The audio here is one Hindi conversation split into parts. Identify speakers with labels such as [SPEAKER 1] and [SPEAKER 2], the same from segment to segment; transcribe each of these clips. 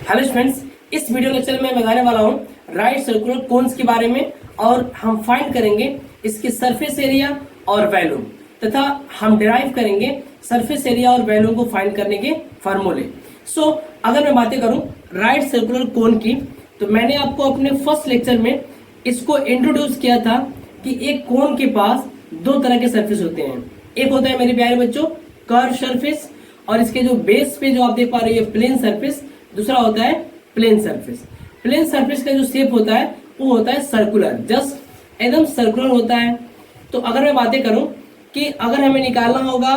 [SPEAKER 1] हेलो स्टूडेंट्स, इस वीडियो लेक्चर में मैं बताने वाला हूँ राइट सर्कुलर कोन्स के बारे में और हम फाइंड करेंगे इसकी सरफेस एरिया और वैल्यू तथा हम डिराइव करेंगे सरफेस एरिया और वैल्यू को फाइंड करने के फार्मूले। अगर मैं बातें करूं राइट सर्कुलर कोन की, तो मैंने आपको अपने फर्स्ट लेक्चर में इसको इंट्रोड्यूस किया था कि एक कोन के पास दो तरह के सरफेस होते हैं। एक होता है मेरे प्यारे बच्चों कर्व सरफेस, और इसके जो बेस पे जो आप देख पा रहे हैं प्लेन सरफेस। दूसरा होता है प्लेन सरफेस। प्लेन सरफेस का जो शेप होता है वो होता है सर्कुलर, जस्ट एकदम सर्कुलर होता है। तो अगर मैं बातें करूं कि अगर हमें निकालना होगा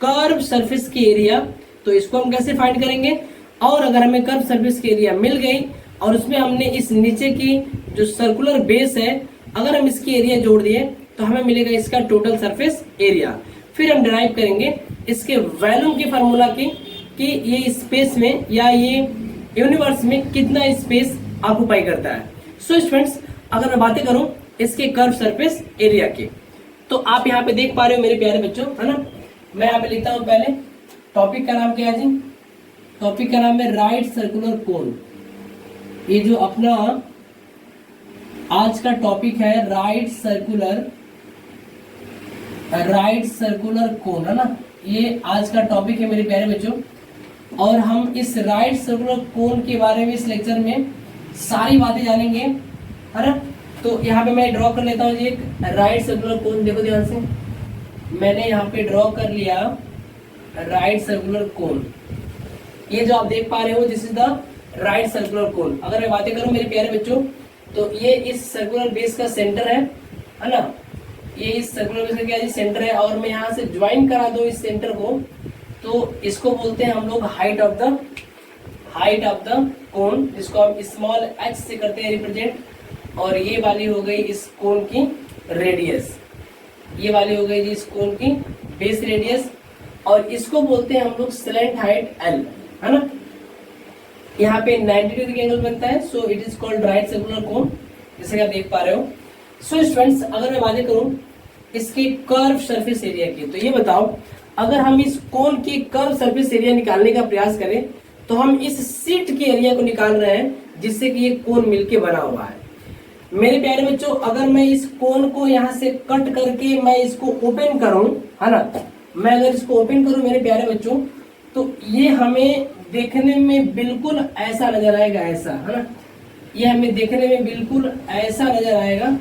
[SPEAKER 1] कर्व सरफेस की एरिया, तो इसको हम कैसे फाइंड करेंगे। और अगर हमें कर्व सरफेस की एरिया मिल गई और उसमें हमने इस नीचे की जो सर्कुलर बेस है अगर हम इसकी एरिया जोड़ दिए तो हमें मिलेगा इसका टोटल सरफेस एरिया। फिर हम डिराइव करेंगे इसके वॉल्यूम के फार्मूला की कि ये स्पेस में या ये यूनिवर्स में कितना स्पेस ऑक्युपाई करता है। सो स्टूडेंट्स, अगर मैं बातें करूं इसके कर्व सरफेस एरिया की, तो आप यहाँ पे देख पा रहे हो मेरे प्यारे बच्चों, है ना। मैं यहाँ पे लिखता हूँ पहले टॉपिक का नाम क्या है जी। टॉपिक का नाम है राइट सर्कुलर कोन। ये जो अपना आज का टॉपिक है राइट सर्कुलर कोन, है ना। ये आज का टॉपिक है मेरे प्यारे बच्चों, और हम इस राइट सर्कुलर कोन के बारे में इस लेक्चर में सारी बातें जानेंगे, है ना। तो यहाँ पे मैं ड्रॉ कर लेता हूँ जी एक राइट सर्कुलर कोन। देखो ध्यान से, मैंने यहाँ पे ड्रॉ कर लिया राइट सर्कुलर कोन। ये जो आप देख पा रहे हो this is the right circular cone. अगर मैं बातें करूँ मेरे प्यारे बच्चों, तो ये इस सर्कुलर बेस का सेंटर है ना। ये इस सर्कुलर बेस का क्या सेंटर है, और मैं यहाँ से ज्वाइन करा दूं इस सेंटर को, तो इसको बोलते हैं हम लोग हाइट ऑफ द कोन, जिसको हम स्मॉल h से करते हैं रिप्रेजेंट। और ये वाली हो गई इस कोन की रेडियस, ये वाली हो गई जी इस कोन की बेस रेडियस, और इसको बोलते हैं हम लोग स्लैंट हाइट l, है ना। यहाँ पे 90 डिग्री एंगल बनता है, so it is called right circular cone, जैसे कि आप देख पा रहे हो। सो स्टूडेंट्स, अगर मैं बातें करूं इसके कर्व सरफेस एरिया की, तो ये बताओ अगर हम इस कोन की कर्व सरफेस एरिया निकालने का प्रयास करें तो हम इस शीट की एरिया को निकाल रहे हैं जिससे कि ये कोन मिलके बना हुआ है। मेरे प्यारे बच्चों, अगर मैं इस कोन को यहाँ से कट करके मैं इसको ओपन करूं, है ना, मैं अगर इसको ओपन करूं मेरे प्यारे बच्चों, तो ये हमें देखने में बिल्कुल ऐसा नजर आएगा, ऐसा, है ना। ये हमें देखने में बिल्कुल ऐसा नजर आएगा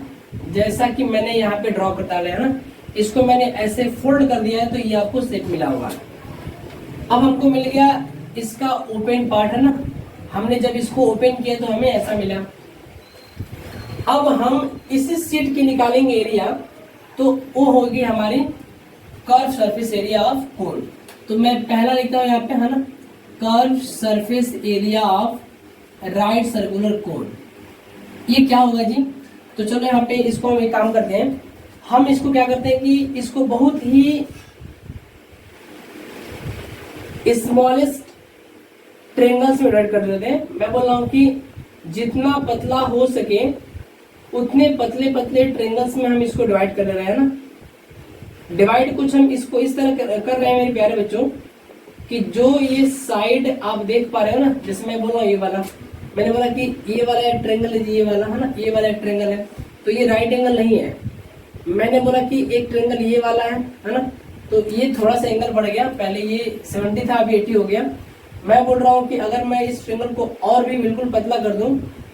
[SPEAKER 1] जैसा कि मैंने यहाँ पे ड्रॉ करता है ना। इसको मैंने ऐसे फोल्ड कर दिया है तो ये आपको सेट मिला होगा। अब हमको मिल गया इसका ओपन पार्ट, है ना। हमने जब इसको ओपन किया तो हमें ऐसा मिला। अब हम इसी शीट की निकालेंगे एरिया, तो वो होगी हमारी curve surface area of cone. तो मैं पहला लिखता हूँ यहाँ पे, है ना, curve surface area of right circular cone. ये क्या होगा जी। तो चलो यहाँ पे इसको हम एक काम करते हैं, हम इसको क्या करते हैं कि इसको बहुत ही स्मॉलेस्ट ट्रेंगल्स में डिवाइड कर देते हैं। मैं बोल रहा हूँ कि जितना पतला हो सके उतने पतले पतले ट्रेंगल्स में हम इसको डिवाइड कर रहे हैं ना। डिवाइड कुछ हम इसको इस तरह कर रहे हैं मेरे प्यारे बच्चों कि जो ये साइड आप देख पा रहे हो ना, जैसे मैं बोल रहा हूँ ये वाला, मैंने बोला कि ये वाला एक ट्रेंगल है जी, ये वाला, है ना, ये वाला एक ट्रेंगल है, तो ये राइट एंगल नहीं है। मैंने बोला कि एक ट्रेंगल ये वाला है ना, तो ये थोड़ा सा एंगल बढ़ गया, पहले ये 70 था अभी 80 हो गया। मैं बोल रहा हूँ कि अगर मैं इस ट्रेंगल को और भी बिल्कुल पतला कर दूं,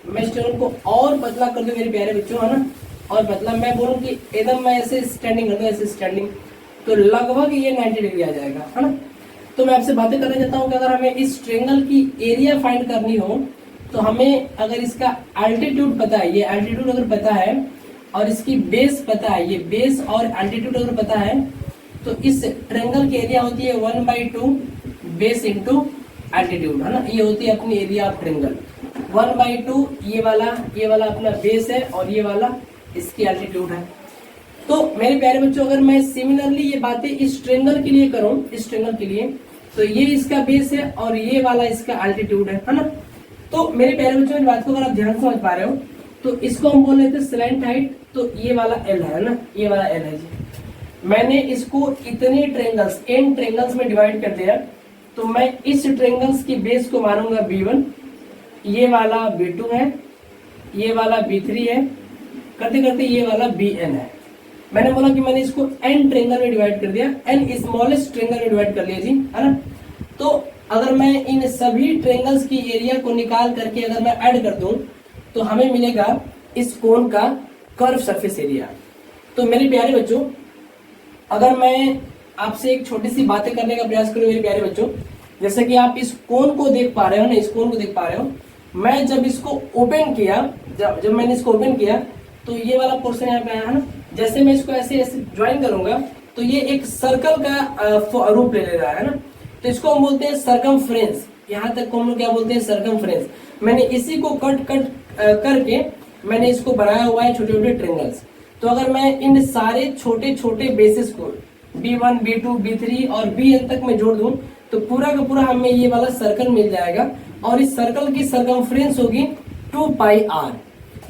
[SPEAKER 1] मैं इस ट्रेंगल को और पतला कर दूं मेरे प्यारे बच्चों, है ना, और पतला मैं बोलूँ कि एकदम मैं ऐसे स्टैंडिंग कर दूं, ऐसे स्टैंडिंग, तो लगभग ये 90 डिग्री आ जाएगा, है ना। तो मैं आपसे बातें करना चाहता हूँ कि अगर हमें इस ट्रेंगल की एरिया फाइंड करनी हो तो हमें अगर इसका एल्टीट्यूड पता है, ये एल्टीट्यूड अगर पता है, और इसकी बेस पता है, ये बेस और एल्टीट्यूड अगर पता है, तो इस ट्रेंगल की एरिया होती है 1/2 बेस इंटू एल्टीट्यूड, है ना। ये होती है अपनी एरिया ऑफ ट्रेंगल 1/2। ये वाला अपना बेस है और ये वाला इसकी एल्टीट्यूड है। तो मेरे प्यारे बच्चों, अगर मैं सिमिलरली ये बातें इस ट्रेंगल के लिए करूं, इस ट्रेंगल के लिए, तो ये इसका बेस है और ये वाला इसका एल्टीट्यूड है ना। तो मेरे प्यारे बच्चों, इस बात को अगर आप ध्यान से समझ पा रहे हो तो इसको हम बोल रहे थे स्लैंट हाइट, तो ये वाला एल है ना, ये वाला एल है जी। मैंने इसको इतने ट्रेंगल्स, n ट्रेंगल्स में डिवाइड कर दिया, तो मैं इस ट्रेंगल्स की बेस को मानूंगा B1 ये वाला B2 है, ये वाला B3 है, करते करते ये वाला BN है। मैंने बोला कि मैंने इसको n ट्रेंगल में डिवाइड कर दिया, n स्मॉलेस्ट ट्रेंगल में डिवाइड कर लिया जी, है ना। तो अगर मैं इन सभी ट्रेंगल्स की एरिया को निकाल करके अगर मैं ऐड कर दूं तो हमें मिलेगा इस कोन का कर्व सरफेस एरिया। तो मेरे प्यारे बच्चों, अगर मैं आपसे एक छोटी सी बातें करने का प्रयास करूं मेरे प्यारे बच्चों, जैसे कि आप इस कोन को देख पा रहे हो ना, इस कोन को देख पा रहे हो, मैं जब इसको ओपन किया, जब मैंने इसको ओपन किया तो ये वाला पोर्शन यहाँ पे आया है ना, जैसे मैं इसको ऐसे ऐसे ज्वाइन करूंगा तो ये एक सर्कल का रूप ले रहा है ना। तो इसको हम बोलते हैं सरकमफ्रेंस, यहाँ तक को हम लोग क्या बोलते हैं, सरकमफ्रेंस। मैंने इसी को कट करके मैंने इसको बनाया हुआ है छोटे छोटे ट्रेंगल्स। तो अगर मैं इन सारे छोटे छोटे बेसिस को B1, B2, B3 और BN तक मैं जोड़ दूं तो पूरा का पूरा हमें ये वाला सर्कल मिल जाएगा, और इस सर्कल की सरकमफ्रेंस होगी 2πr।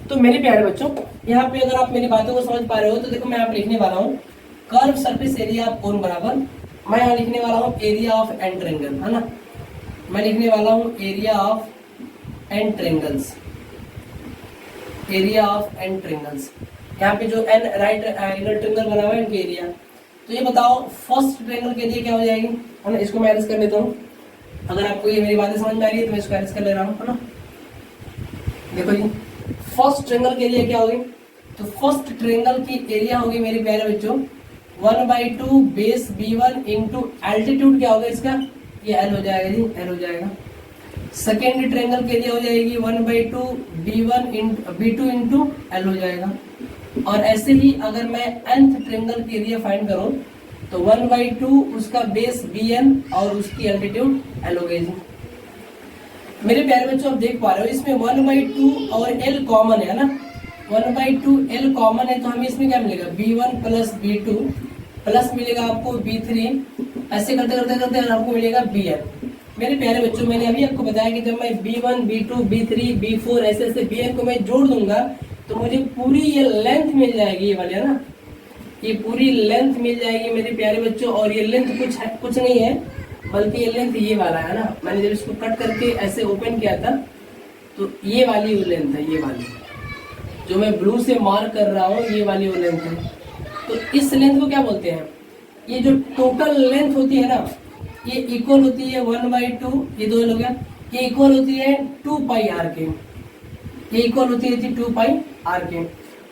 [SPEAKER 1] तो मेरे प्यारे बच्चों, यहाँ पे अगर आप मेरी बातों को समझ पा रहे हो तो देखो मैं यहाँ लिखने वाला हूँ curve surface area of cone बराबर, मैं यहाँ लिखने वाला हूँ एरिया ऑफ एन ट्रेंगल, है ना। मैं लिखने वाला हूँ area of an triangles, area of an triangles. यहाँ पे जो एन राइट एंगल ट्रेंगल बना हुआ है इनके एरिया। तो ये बताओ फर्स्ट ट्रेंगल के लिए क्या हो जाएगी, है ना। इसको मैं एरेंज कर लेता हूँ, अगर आपको ये मेरी बातें समझ में आ रही है तो मैं इसको एरेंज कर ले रहा हूँ, है ना। देखो जी, फर्स्ट ट्रेंगल के लिए क्या होगी, तो फर्स्ट ट्रेंगल की एरिया होगी मेरे प्यारे बच्चों 1/2 बेस B1 इंटू एल्टीट्यूड क्या होगा इसका, ये L हो जाएगा जी, L हो जाएगा। सेकेंड ट्रेंगल के लिए हो जाएगी 1/2 B2 इंटू L हो जाएगा। और ऐसे ही अगर मैं nth ट्रेंगल की एरिया फाइंड करूं तो 1/2 उसका बेस BN और उसकी एल्टीट्यूड L हो गई जी। मेरे प्यारे बच्चों, आप देख पा रहे हो इसमें 1/2 और L कॉमन है ना, 1/2 L कॉमन है, तो हमें इसमें क्या मिलेगा B1 प्लस B2 प्लस मिलेगा आपको B3, ऐसे करते करते करते आपको मिलेगा BN। मेरे प्यारे बच्चों, मैंने अभी आपको बताया कि जब मैं B1, B2, B3, B4 ऐसे ऐसे BN को मैं जोड़ दूंगा तो मुझे पूरी ये लेंथ मिल जाएगी, ये वाली है ना, ये पूरी लेंथ मिल जाएगी मेरे प्यारे बच्चों। और ये लेंथ कुछ नहीं है, बल्कि ये लेंथ ये वाला है ना। मैंने जब इसको कट करके ऐसे ओपन किया था तो ये वाली वो लेंथ है, ये वाली जो मैं ब्लू से मार्क कर रहा हूँ, ये वाली वो लेंथ है। तो इस लेंथ को क्या बोलते हैं, ये जो टोटल लेंथ होती है ना, ये इक्वल होती है 1/2, ये दो हो गया, ये इक्वल होती है 2πr के, ये इक्वल होती है 2πr के।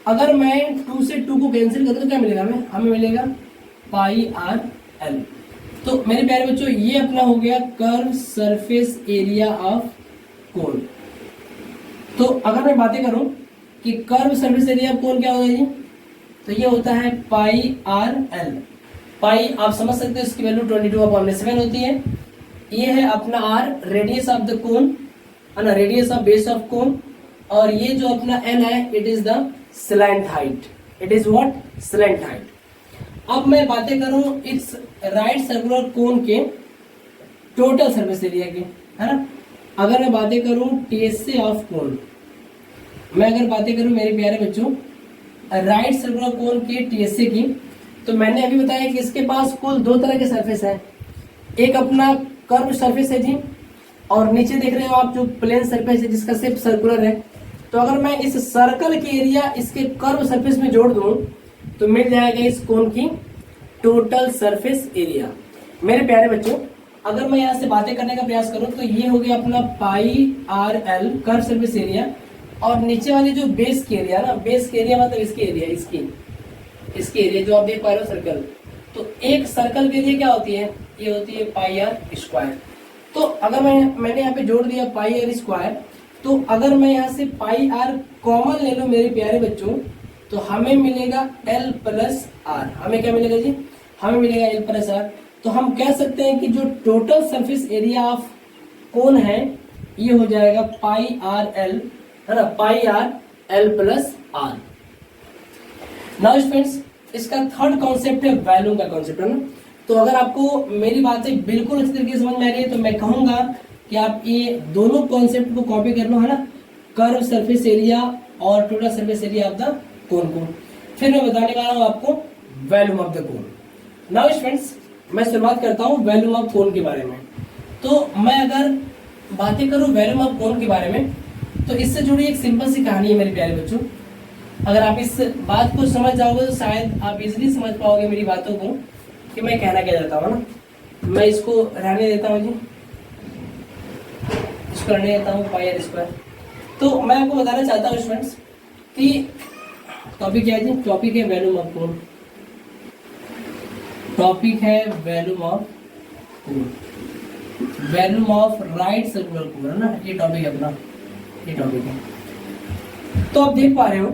[SPEAKER 1] अगर मैं 2 से 2 को कैंसिल करूँ तो क्या मिलेगा हमें मिलेगा πrl। तो मेरे प्यारे बच्चों, ये अपना हो गया curve surface area of cone. तो अगर मैं बातें करूं कि curve surface area of cone क्या होगा जी, तो ये होता है πrl। पाई आप समझ सकते हो इसकी वैल्यू 22/7 होती है। ये है अपना r radius of the cone, है ना, radius of base of cone. और ये जो अपना n है, it is the slant height, it is what, slant height. अब मैं बातें करूं इस राइट सर्कुलर कोन के टोटल सरफेस एरिया की, है ना। अगर मैं बातें करूं TSA ऑफ कोन, मैं अगर बातें करूं मेरे प्यारे बच्चों राइट सर्कुलर कोन के TSA की, तो मैंने अभी बताया कि इसके पास कुल 2 तरह के सरफेस हैं। एक अपना कर्व सरफेस है जी, और नीचे देख रहे हो आप जो प्लेन सरफेस है जिसका शेप सर्कुलर है। तो अगर मैं इस सर्कल की एरिया इसके कर्व सरफेस में जोड़ दूं तो मिल जाएगा इस कोन की टोटल सरफेस एरिया। मेरे प्यारे बच्चों, अगर मैं यहाँ से बातें करने का प्रयास करूं तो ये हो गया अपना πrl कर्व सरफेस एरिया, और नीचे वाली जो बेस की एरिया ना, बेस की एरिया मतलब इसकी एरिया, इसकी एरिया जो आप देख पा रहे हो सर्कल। तो एक सर्कल के लिए क्या होती है, ये होती है πr²। तो अगर मैंने यहाँ पे जोड़ दिया πr², तो अगर मैं यहाँ से πr कॉमन ले लूं मेरे प्यारे बच्चों तो हमें मिलेगा l प्लस r। हमें क्या मिलेगा जी, हमें मिलेगा l प्लस r। तो हम कह सकते हैं कि जो total surface area of cone है ये हो जाएगा πrl, है ना, πrl plus r। Now friends, इसका थर्ड कॉन्सेप्ट है वॉल्यूम का कॉन्सेप्ट, है ना। तो अगर आपको मेरी बातें बिल्कुल अच्छी तरीके से समझ में आ रही है तो मैं कहूंगा कि आप ये दोनों कॉन्सेप्ट को कॉपी कर लो, है ना, कर्व सरफेस एरिया और total surface area of the cone को। फिर मैं बताने वाला हूँ आपको volume of the cone. Now friends, मैं शुरुआत करता हूँ वॉल्यूम ऑफ कोन के बारे में। तो मैं अगर बातें करूं वैल्यूम ऑफ कोण के बारे में, तो इससे जुड़ी एक सिंपल सी कहानी है मेरे प्यारे बच्चों। अगर आप इस बात को समझ जाओगे तो शायद आप इजीली समझ पाओगे मेरी बातों को कि मैं कहना क्या चाहता हूँ ना। मैं इसको रहने देता हूँ जी, इसको रहने देता हूँ पाई आर स्क्वायर। तो मैं आपको बताना चाहता हूँ स्टूडेंट्स कि टॉपिक क्या है जी, टॉपिक है वैल्यूम ऑफ कोण। टॉपिक है वैल्यूम ऑफ कोण, वैल्यूम ऑफ राइट सर्कुलर कोण है ना, ये टॉपिक है अपना, ये टॉपिक है। तो आप देख पा रहे हो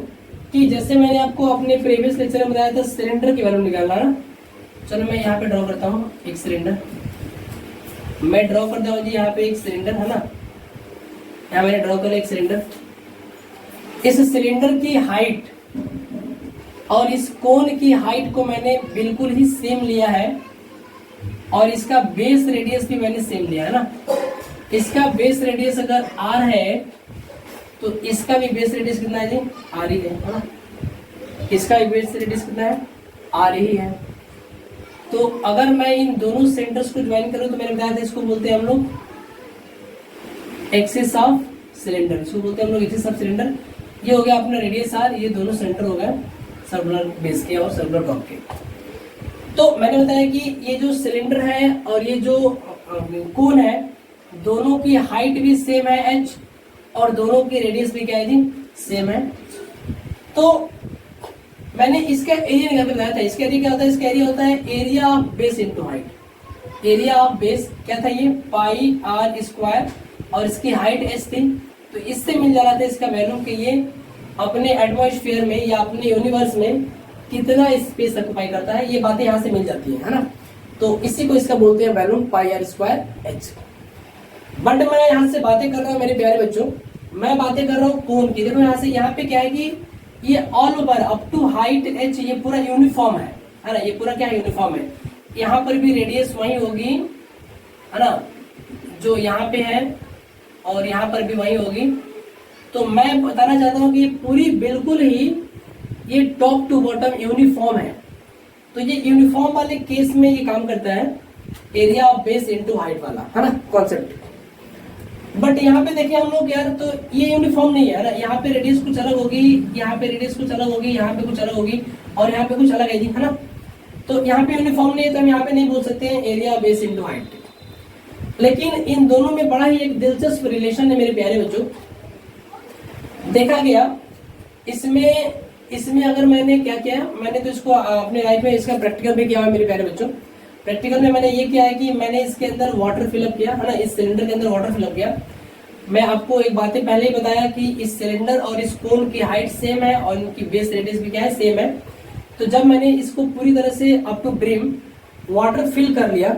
[SPEAKER 1] कि जैसे मैंने आपको अपने प्रीवियस लेक्चर में बताया था सिलेंडर की वैल्यू निकालना है ना। चलो मैं यहाँ पे ड्रॉ करता हूँ एक सिलेंडर, मैं ड्रॉ करता हूँ जी यहाँ पे एक सिलेंडर है ना, यहाँ मैंने ड्रॉ कर एक सिलेंडर। इस सिलेंडर की हाइट और इस कोन की हाइट को मैंने बिल्कुल ही सेम लिया है और इसका बेस रेडियस भी मैंने सेम लिया है ना। इसका बेस रेडियस अगर r है तो इसका भी बेस रेडियस कितना है जी, r ही है ना। इसका भी बेस रेडियस कितना है, r ही है। तो अगर मैं इन दोनों सेंटर्स को ज्वाइन करूं तो मैंने बताया था इसको बोलते हैं हम लोग एक्सिस ऑफ सिलेंडर, इसको बोलते हैं हम लोग एक्सिस ऑफ सिलेंडर। ये हो गया अपना रेडियस r, ये दोनों सेंटर हो गए सर्कुलर बेस के और सर्कुलर टॉप के। तो मैंने बताया कि ये जो सिलेंडर है और ये जो कोन है दोनों की हाइट भी सेम है h और दोनों की रेडियस भी क्या है जी, सेम है। तो मैंने इसका एरिया निकाल के बताया था। इसका एरिया क्या होता है, इसका एरिया होता है area of base into height. Area of base क्या था, ये पाई आर स्क्वायर और इसकी हाइट h थी। तो इससे मिल जा रहा था इसका वैल्यू कि ये अपने एटमॉस्फेयर में या अपने यूनिवर्स में कितना स्पेस ऑक्युपाई करता है, ये बातें यहाँ से मिल जाती है ना। तो इसी को इसका बोलते हैं value pi are square h। But मैं यहाँ से बातें कर रहा हूँ मेरे प्यारे बच्चों, मैं बातें कर रहा हूँ कोण की। देखो यहाँ से यहाँ पे क्या है कि ये all over up to height h ये पूरा यूनिफॉर्म है ना, ये पूरा क्या है, यूनिफॉर्म है। यहाँ पर भी रेडियस वही होगी है ना जो यहाँ पे है और यहाँ पर भी वही होगी। तो मैं बताना चाहता हूँ कि ये पूरी बिल्कुल ही ये टॉप टू बॉटम यूनिफॉर्म है। तो ये यूनिफॉर्म वाले केस में ये काम करता है area of base into height वाला, है ना कॉन्सेप्ट। बट यहाँ पे देखिए हम लोग यार, तो ये यूनिफॉर्म नहीं है ना, यहाँ पे रेडियस कुछ अलग होगी, यहाँ पे रेडियस कुछ अलग होगी, यहाँ पे कुछ अलग होगी और यहाँ पे कुछ अलग है जी, है ना। तो यहाँ पे यूनिफॉर्म नहीं है तो हम यहाँ पे नहीं बोल सकते हैं एरिया बेस इनटू हाइट। लेकिन इन दोनों में बड़ा ही एक दिलचस्प रिलेशन है मेरे प्यारे बच्चों। देखा गया इसमें अगर मैंने क्या किया, मैंने तो इसको अपने लाइफ में इसका प्रैक्टिकल भी किया है मेरे प्यारे बच्चों। प्रैक्टिकल में मैंने ये किया है कि मैंने इसके अंदर वाटर फिलअप किया है ना, इस सिलेंडर के अंदर वाटर फिलअप किया। मैं आपको एक बातें पहले ही बताया कि इस सिलेंडर और इस कोन की हाइट सेम है और इनकी बेस रेडियस भी क्या है, सेम है। तो जब मैंने इसको पूरी तरह से up to brim water fill कर लिया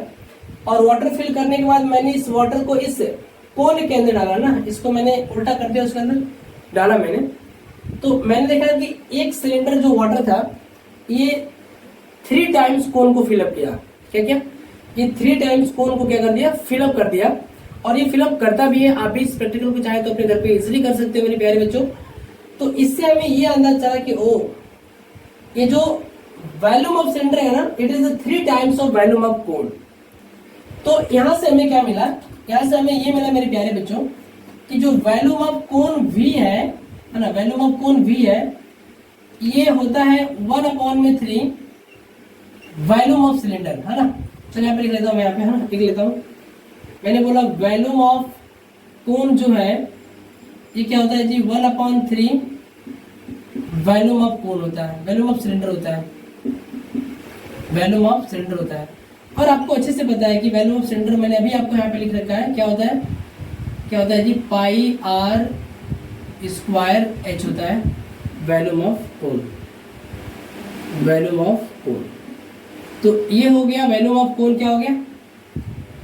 [SPEAKER 1] और वाटर फिल करने के बाद मैंने इस वाटर को इस कोन के अंदर डाला ना, इसको मैंने उल्टा कर दिया, उसके अंदर डाला मैंने। तो मैंने देखा कि एक सिलेंडर जो वाटर था ये 3 टाइम्स कोन को फिलअप किया। क्या क्या, ये 3 टाइम्स कोन को क्या कर दिया, फिलअप कर दिया। और ये फिलअप करता भी है। आप भी इस प्रैक्टिकल को चाहे तो अपने घर पे इजीली कर सकते हो मेरे प्यारे बच्चों। तो इससे हमें ये अंदाजा चला कि ओ ये जो वॉल्यूम ऑफ सिलेंडर है ना, it is 3 times of volume of कोन। तो यहां से हमें क्या मिला, यहां से हमें ये मिला मेरे प्यारे बच्चों कि जो वॉल्यूम ऑफ कोन V है ना, वॉल्यूम ऑफ कोन V है, ये होता है 1/3 वॉल्यूम ऑफ सिलेंडर, है ना। चलिए यहाँ पे लिख लेता हूँ, मैं यहाँ पे है ना लिख लेता हूँ। मैंने बोला वॉल्यूम ऑफ कोन जो है ये क्या होता है जी, 1/3 वॉल्यूम ऑफ कोन होता है, वॉल्यूम ऑफ सिलेंडर होता है, वॉल्यूम ऑफ सिलेंडर होता है। और आपको अच्छे से पता है कि वॉल्यूम ऑफ सिलेंडर मैंने अभी आपको यहाँ पे लिख रखा है, क्या होता है, क्या होता है जी, पाई आर स्क्वायर h होता है volume of cone, volume of कोन। तो ये हो गया वॉल्यूम ऑफ कोन, क्या हो गया,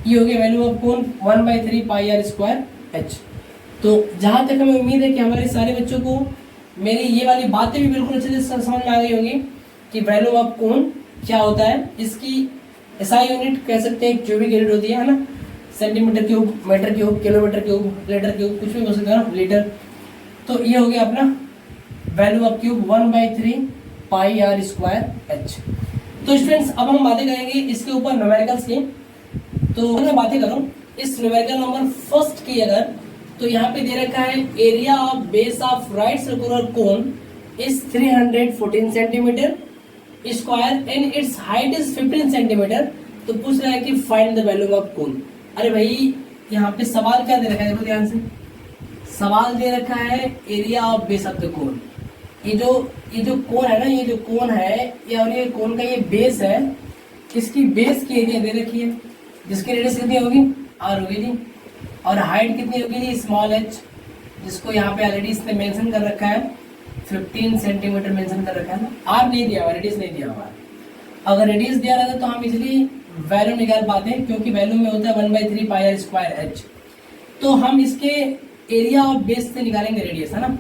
[SPEAKER 1] ये हो गया volume of cone 1/3 pi are square h। तो जहां तक हमें उम्मीद है कि हमारे सारे बच्चों को मेरी ये वाली बातें भी बिल्कुल अच्छे से समझ में आ गई होंगी कि वॉल्यूम ऑफ कोन क्या होता है। इसकी एसआई यूनिट कह सकते हैं, क्यूबिक यूनिट होती है ना, centimetre cube, metre cube, kilometre cube, litre cube, कुछ भी हो सकता है ना, लीटर। तो ये हो गया अपना value of cube 1/3 pi are square h। तो स्टूडेंट्स अब हम बातें करेंगे इसके ऊपर न्यूमेरिकल्स की। तो मैं बातें करूं इस न्यूमेरिकल नंबर फर्स्ट की अगर, तो यहाँ पे दे रखा है area of base of right circular cone is 314 centimetre square and it's height is 15 centimetre. तो पूछ रहा है कि find the value of cone. अरे भाई यहाँ पे सवाल क्या दे रखा है, देखो ध्यान से, सवाल दे रखा है area of base of the cone. ये जो कोन है ना, ये जो कोन है या ये कोन का ये बेस है, इसकी बेस की एरिया दे रखी है जिसकी रेडियस कितनी होगी, आर होगी जी, और हाइट कितनी होगी जी, स्मॉल एच, जिसको यहाँ पे ऑलरेडी इसने मेंशन कर रखा है 15 सेंटीमीटर मेंशन कर रखा है ना। आर नहीं दिया हुआ, रेडियस नहीं दिया हुआ। अगर रेडियस दिया रहता तो हम इजिली वैल्यू निकाल पाते हैं, क्योंकि वैल्यू में होता है 1/3 पाई आर स्क्वायर एच। तो हम इसके एरिया ऑफ बेस से निकालेंगे रेडियस, है ना।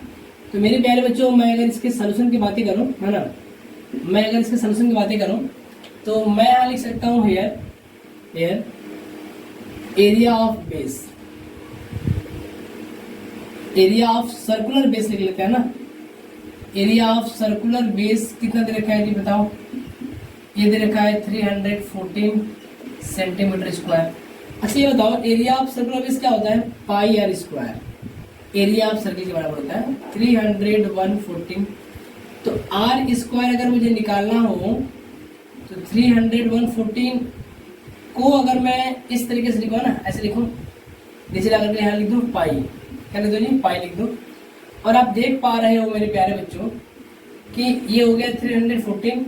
[SPEAKER 1] तो मेरे प्यारे बच्चों, मैं अगर इसके सोल्यूशन की बातें करूं, है ना, मैं अगर इसके सोल्यूशन की बातें करूं तो मैं यहाँ लिख सकता हूँ here area of base, area of circular base लिख लेते हैं ना। एरिया ऑफ सर्कुलर बेस कितना दे रखा है जी, बताओ। ये दे रखा है 314 सेंटीमीटर स्क्वायर। अच्छा ये बताओ, एरिया ऑफ सर्कुलर बेस क्या होता है, pi are square. Area of circle के बराबर होता है 300 तो आर स्क्वायर अगर मुझे निकालना हो तो 300 को अगर मैं इस तरीके से लिखूँ ना, ऐसे लिखूँ, नीचे लाकर के यहाँ लिख दूँ पाई, क्या लिख दो जी, पाई लिख दो। और आप देख पा रहे हो मेरे प्यारे बच्चों कि ये हो गया 314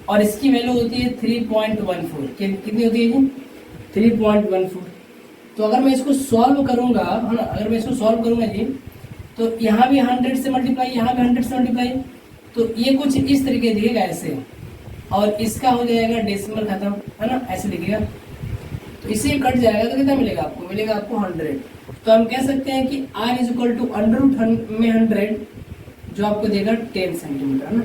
[SPEAKER 1] और इसकी वैल्यू होती है 3.14। कितनी होती है जी, 3.14। तो अगर मैं इसको सॉल्व करूंगा, है ना, अगर मैं इसको सॉल्व करूंगा जी, तो यहाँ भी 100 से मल्टीप्लाई, यहाँ भी 100 से मल्टीप्लाई, तो ये कुछ इस तरीके दिखेगा ऐसे, और इसका हो जाएगा डेसिमल खत्म, है ना, ऐसे दिखेगा। तो इसे कट जाएगा तो कितना मिलेगा आपको, मिलेगा आपको 100। तो हम कह सकते हैं कि r इज इक्वल टू √100 में 100 जो आपको देगा 10 सेंटीमीटर, है ना।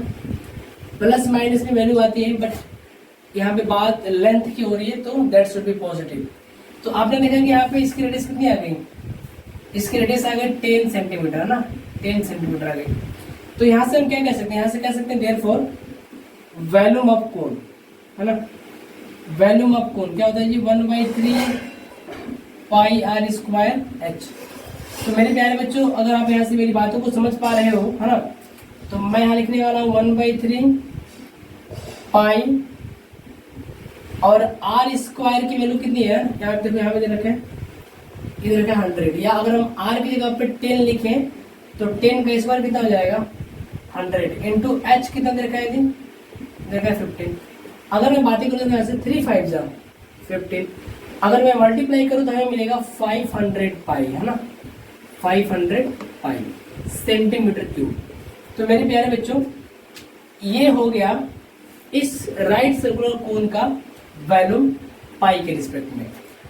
[SPEAKER 1] प्लस माइनस में वैल्यू आती है, बट यहाँ पे बात लेंथ की हो रही है, तो दैट शुड बी पॉजिटिव। तो आपने देखा कि यहाँ पे इसकी रेडियस कितनी आ गई, इसकी रेडियस आ गई 10 सेंटीमीटर, है ना, 10 सेंटीमीटर आ गई। तो यहाँ से हम क्या कह सकते हैं, यहाँ से कह सकते हैं देयरफॉर वॉल्यूम ऑफ कोन, है ना, वॉल्यूम ऑफ कोन क्या होता है जी, 1/3 पाई आर स्क्वायर एच। तो मेरे प्यारे बच्चों, अगर आप यहाँ से मेरी बातों को समझ पा रहे हो, है ना, तो मैं यहाँ लिखने वाला हूँ 1/3 पाई, और आर स्क्वायर की वैल्यू कितनी है, यहाँ पे देखो, यहाँ पे दे रखे हैं, इधर रखा 100, या अगर हम आर की जगह पे 10 लिखें तो 10 का स्क्वायर कितना हो जाएगा 100 इंटू एच कितना दे रखा है जी, देखा 15। अगर मैं बातें करूँ तो यहाँ से 3 5 जा 15, अगर मैं मल्टीप्लाई करूँ तो हमें मिलेगा 500 पाई, है ना, 500 पाई सेंटीमीटर क्यूब। तो मेरे प्यारे बच्चों, ये हो गया इस राइट सर्कुलर कोन का वैल्यूम पाई के रिस्पेक्ट में।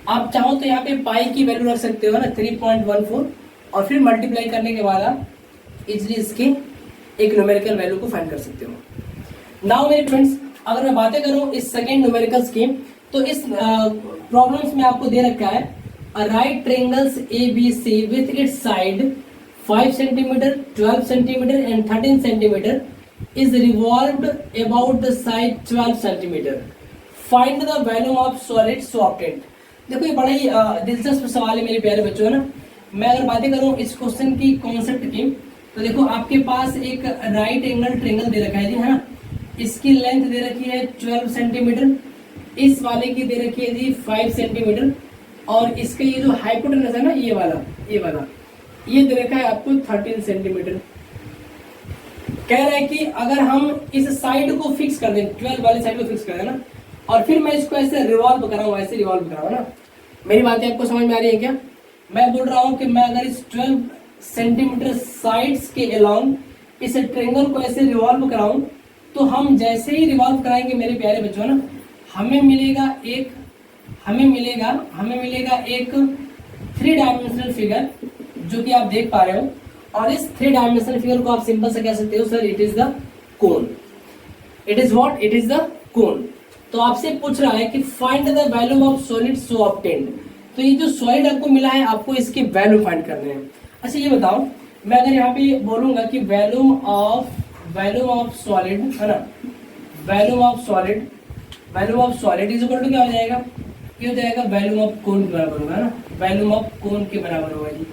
[SPEAKER 1] आप चाहो तो यहाँ पे पाई की वैल्यू रख सकते हो ना 3.14, और फिर मल्टीप्लाई करने के बाद आप इजिली इसकी एक न्यूमेरिकल वैल्यू को फाइंड कर सकते हो। नाउ मेरे फ्रेंड्स, अगर मैं बातें करूं इस सेकेंड न्यूमेरिकल्स की, तो इस प्रॉब्लम्स में आपको दे रखा है a right triangles ABC with its side 5 cm, 12 cm and 13 cm is revolved about the side 12 cm. Find the volume of solid so obtained. देखो ये बड़ा ही दिलचस्प सवाल है मेरे प्यारे बच्चों, है ना। मैं अगर बातें करूं इस क्वेश्चन की कॉन्सेप्ट की, तो देखो आपके पास एक राइट एंगल ट्रायंगल दे रखा है जी, है ना। इसकी लेंथ दे रखी है 12 सेंटीमीटर, इस वाले की दे रखी है जी 5 सेंटीमीटर, और इसका ये जो हाइपोटेनस है ना, ये वाला ये दे रखा है आपको 13 सेंटीमीटर। कह रहा है कि अगर हम इस साइड को फिक्स कर दें, 12 वाली साइड को फिक्स कर दें ना, और फिर मैं इसको ऐसे रिवॉल्व कराऊं, ऐसे रिवॉल्व कराऊं ना। मेरी बातें आपको समझ में आ रही है क्या? मैं बोल रहा हूं कि मैं अगर इस 12 सेंटीमीटर साइड्स के अलोंग इस ट्रायंगल को ऐसे रिवॉल्व कराऊं, तो हम जैसे ही रिवॉल्व कराएंगे मेरे प्यारे बच्चों ना, हमें मिलेगा एक 3 डायमेंशनल फिगर, जो कि आप देख पा रहे हो। और इस 3 डायमेंशनल फिगर को आप सिंपल से कह सकते हो, sir it is the cone. It is what? It is the cone. तो आपसे पूछ रहा है कि find the value of solid so obtained. तो ये जो सॉलिड आपको मिला है, आपको इसके वैल्यू फाइंड करने हैं। अच्छा ये बताओ, मैं अगर यहाँ पे बोलूंगा कि वैल्यूम ऑफ सॉलिड, है ना, volume of solid is equal to क्या हो जाएगा? ये हो जाएगा वैल्यूम ऑफ कोन के बराबर होगा ना, वैल्यूम ऑफ कोन के बराबर होगा जी।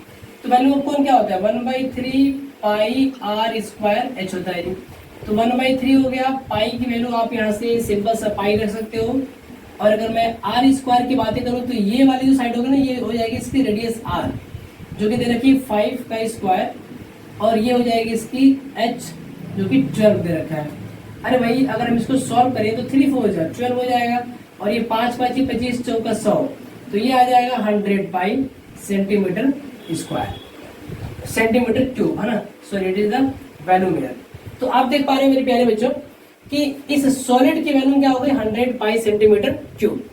[SPEAKER 1] तो वैल्यूम ऑफ कोन क्या होता है, 1/3 पाई आर स्क्वायर एच होता है जी। तो 1/3 हो गया, पाई की वैल्यू आप यहाँ से सिंपल सा पाई रख सकते हो। और अगर मैं आर स्क्वायर की बातें करूँ तो ये वाली जो साइड होगी ना, ये हो जाएगी इसकी रेडियस आर, जो कि दे रखी है 5 का स्क्वायर, और ये हो जाएगी इसकी एच जो कि 12 दे रखा है। अरे भाई अगर हम इसको सॉल्व करें तो 3 4 जा 12 हो जाएगा, और ये 5 5 25 चौका 100, तो ये आ जाएगा 100 पाई सेंटीमीटर स्क्वायर, सेंटीमीटर क्यूब, है ना। So it is the value mayor. तो आप देख पा रहे हैं मेरे प्यारे बच्चों कि इस सॉलिड की वैल्यू क्या हो गई, 100 पाई सेंटीमीटर क्यूब।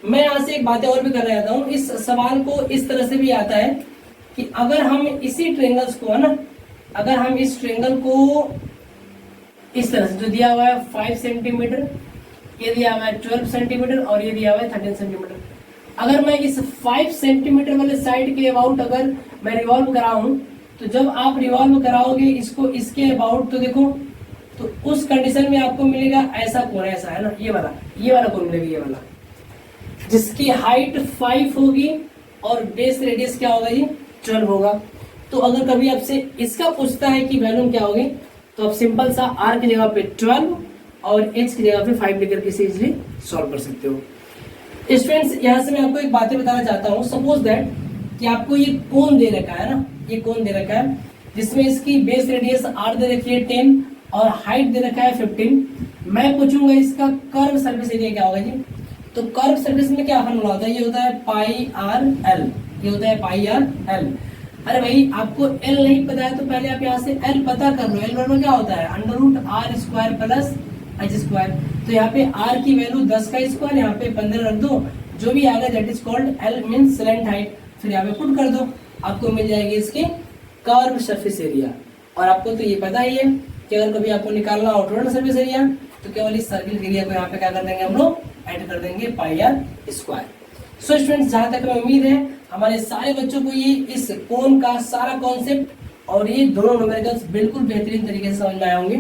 [SPEAKER 1] मैं यहाँ से एक बातें और भी करना चाहता हूँ। इस सवाल को इस तरह से भी आता है कि अगर हम इसी ट्रेंगल्स को, है ना, अगर हम इस ट्रेंगल को इस तरह से जो दिया हुआ है 5 सेंटीमीटर, ये दिया हुआ है 12 सेंटीमीटर, और ये दिया हुआ है 13 सेंटीमीटर, अगर मैं इस 5 सेंटीमीटर वाले साइड के अबाउट अगर मैं रिवॉल्व कराऊं, तो जब आप रिवॉल्व कराओगे इसको इसके अबाउट, तो देखो तो उस कंडीशन में आपको मिलेगा ऐसा कोण, ऐसा है ना, ये वाला कोण मिलेगा, ये वाला, जिसकी हाइट 5 होगी और बेस रेडियस क्या होगा जी, 12 होगा। तो अगर कभी आपसे इसका पूछता है कि वैल्यू क्या होगी, तो आप सिंपल सा आर की जगह पे 12 और एच की जगह पे 5 लेकर के इजीली सॉल्व कर सकते हो। स्टूडेंट्स यहाँ से मैं आपको एक बातें बताना चाहता हूँ। सपोज दैट कि आपको ये कोण दे रखा है ना, ये कोण दे रखा है जिसमें इसकी बेस रेडियस आर दे रखी है 10 और हाइट दे रखा है 15। मैं पूछूंगा इसका कर्व सरफेस एरिया क्या होगा जी। तो कर्व सरफेस में क्या फॉर्मूला होता है, ये होता है पाई आर एल, ये होता है पाई आर एल। अरे भाई आपको एल नहीं पता है तो पहले आप यहाँ से एल पता कर लो। एल बराबर क्या होता है, √r square plus H square. तो यहाँ पे r की वैल्यू 10 का स्क्वायर, यहाँ पे 15 रख दो, जो भी आएगा that is called L means slant height. फिर यहाँ पे पुट कर दो, आपको मिल जाएगी इसकी कर्व सरफेस एरिया। और आपको तो ये पता ही है कि अगर कभी आपको निकालना हो टोटल सरफेस एरिया, तो केवल इस सर्किल के एरिया को यहाँ पे क्या कर देंगे हम लोग, ऐड कर देंगे पाई आर स्क्वायर। सो स्टूडेंट्स, जहां तक हमें उम्मीद है हमारे सारे बच्चों को ये इस कोण का सारा कॉन्सेप्ट और ये दोनों न्यूमेरिकल्स बिल्कुल बेहतरीन तरीके से समझ में आए होंगे।